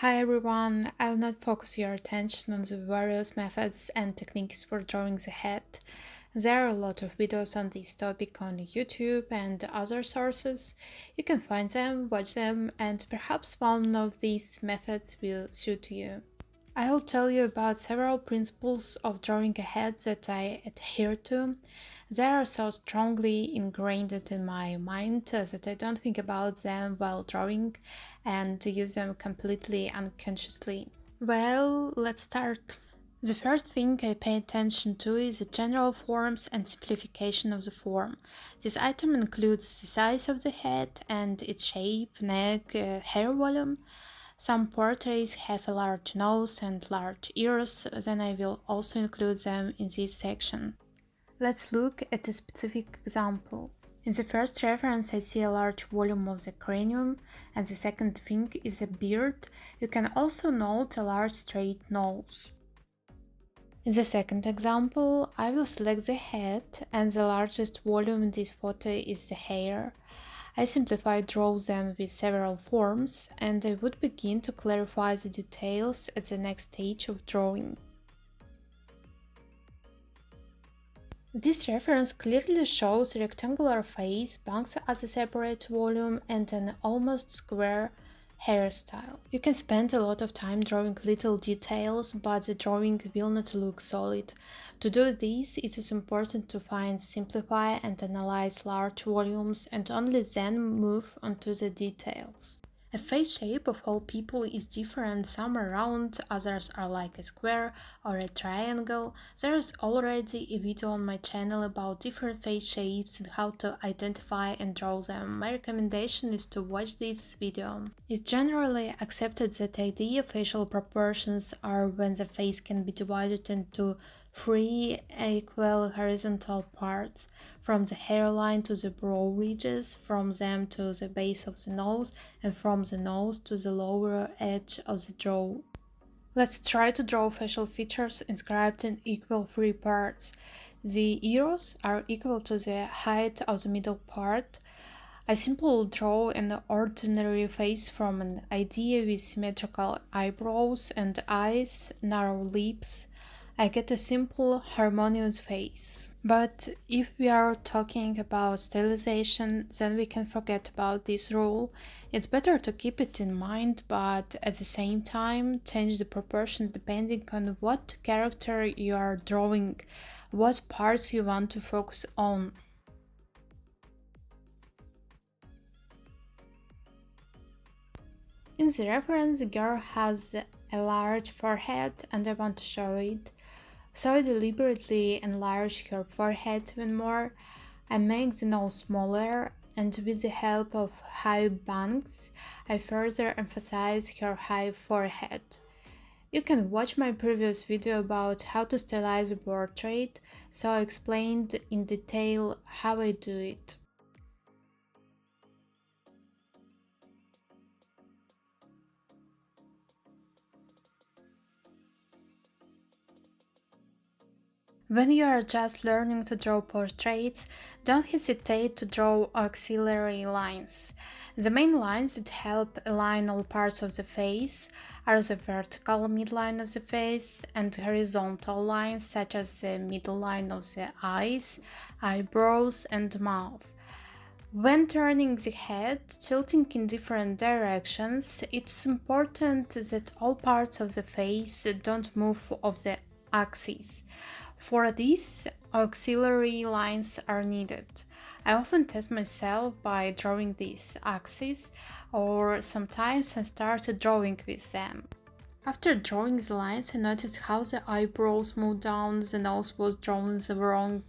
Hi everyone, I'll not focus your attention on the various methods and techniques for drawing the head. There are a lot of videos on this topic on YouTube and other sources. You can find them, watch them, and perhaps one of these methods will suit you. I'll tell you about several principles of drawing a head that I adhere to. They are so strongly ingrained in my mind that I don't think about them while drawing and use them completely unconsciously. Well, let's start. The first thing I pay attention to is the general forms and simplification of the form. This item includes the size of the head and its shape, neck, hair volume. Some portraits have a large nose and large ears, then I will also include them in this section. Let's look at a specific example. In the first reference I see a large volume of the cranium, and the second thing is a beard. You can also note a large straight nose. In the second example, I will select the head, and the largest volume in this photo is the hair. I simplify draw them with several forms, and I would begin to clarify the details at the next stage of drawing. This reference clearly shows a rectangular face, bangs as a separate volume, and an almost square hairstyle. You can spend a lot of time drawing little details, but the drawing will not look solid. To do this, it is important to find, simplify, and analyze large volumes, and only then move on to the details. A face shape of all people is different, some are round, others are like a square or a triangle. There is already a video on my channel about different face shapes and how to identify and draw them. My recommendation is to watch this video. It's generally accepted that ideal facial proportions are when the face can be divided into three equal horizontal parts, from the hairline to the brow ridges, from them to the base of the nose, and from the nose to the lower edge of the jaw. Let's try to draw facial features inscribed in equal three parts. The ears are equal to the height of the middle part. I simply draw an ordinary face from an idea with symmetrical eyebrows and eyes, narrow lips. I get a simple, harmonious face. But if we are talking about stylization, then we can forget about this rule. It's better to keep it in mind, but at the same time, change the proportions depending on what character you are drawing, what parts you want to focus on. In the reference, the girl has a large forehead and I want to show it. So I deliberately enlarge her forehead even more. I make the nose smaller, and with the help of high bangs, I further emphasize her high forehead. You can watch my previous video about how to stylize a portrait, so I explained in detail how I do it. When you are just learning to draw portraits, don't hesitate to draw auxiliary lines. The main lines that help align all parts of the face are the vertical midline of the face and horizontal lines such as the middle line of the eyes, eyebrows, and mouth. When turning the head, tilting in different directions, it's important that all parts of the face don't move off the axis. For this, auxiliary lines are needed. I often test myself by drawing these axes, or sometimes I start drawing with them. After drawing the lines, I noticed how the eyebrows moved down, the nose was drawn in the wrong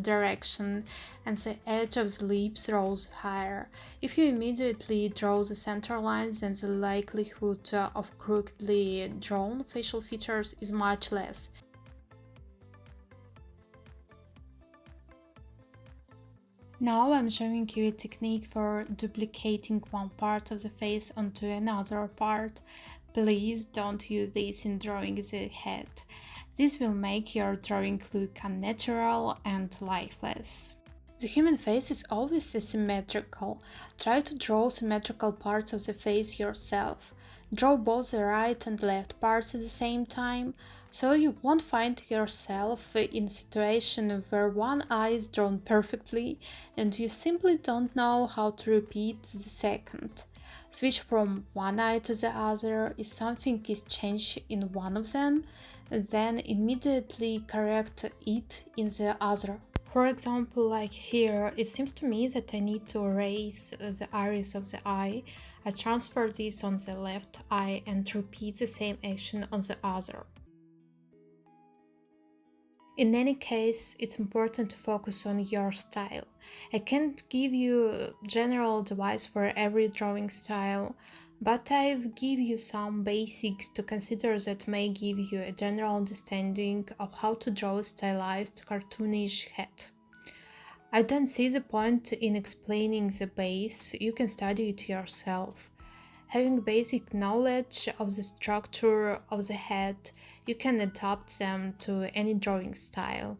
direction, and the edge of the lips rose higher. If you immediately draw the center lines, then the likelihood of crookedly drawn facial features is much less. Now I'm showing you a technique for duplicating one part of the face onto another part. Please don't use this in drawing the head. This will make your drawing look unnatural and lifeless. The human face is always asymmetrical. Try to draw symmetrical parts of the face yourself. Draw both the right and left parts at the same time, so you won't find yourself in a situation where one eye is drawn perfectly and you simply don't know how to repeat the second. Switch from one eye to the other if something is changed in one of them, then immediately correct it in the other. For example, like here, it seems to me that I need to erase the iris of the eye. I transfer this on the left eye and repeat the same action on the other. In any case, it's important to focus on your style. I can't give you a general advice for every drawing style, but I've give you some basics to consider that may give you a general understanding of how to draw a stylized cartoonish head. I don't see the point in explaining the base, you can study it yourself. Having basic knowledge of the structure of the head, you can adapt them to any drawing style.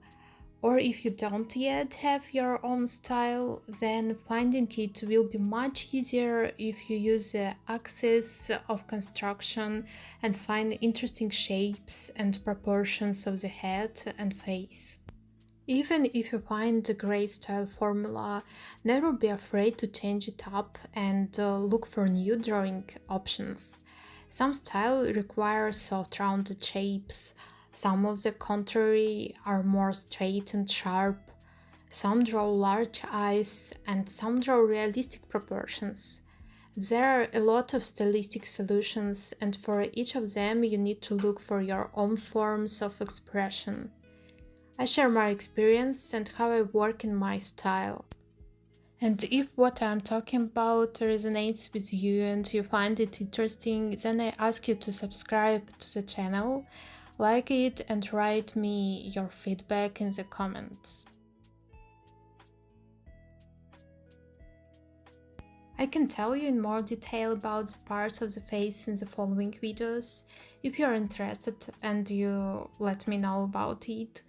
Or if you don't yet have your own style, then finding it will be much easier if you use the axis of construction and find interesting shapes and proportions of the head and face. Even if you find a great style formula, never be afraid to change it up and look for new drawing options. Some style requires soft rounded shapes, some of the contrary are more straight and sharp, some draw large eyes and some draw realistic proportions. There are a lot of stylistic solutions and for each of them you need to look for your own forms of expression. I share my experience and how I work in my style. And if what I'm talking about resonates with you and you find it interesting, then I ask you to subscribe to the channel, like it, and write me your feedback in the comments. I can tell you in more detail about the parts of the face in the following videos, if you're interested and you let me know about it.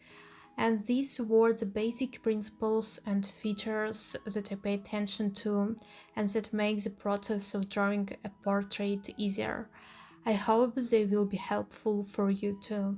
And these were the basic principles and features that I pay attention to and that make the process of drawing a portrait easier. I hope they will be helpful for you too.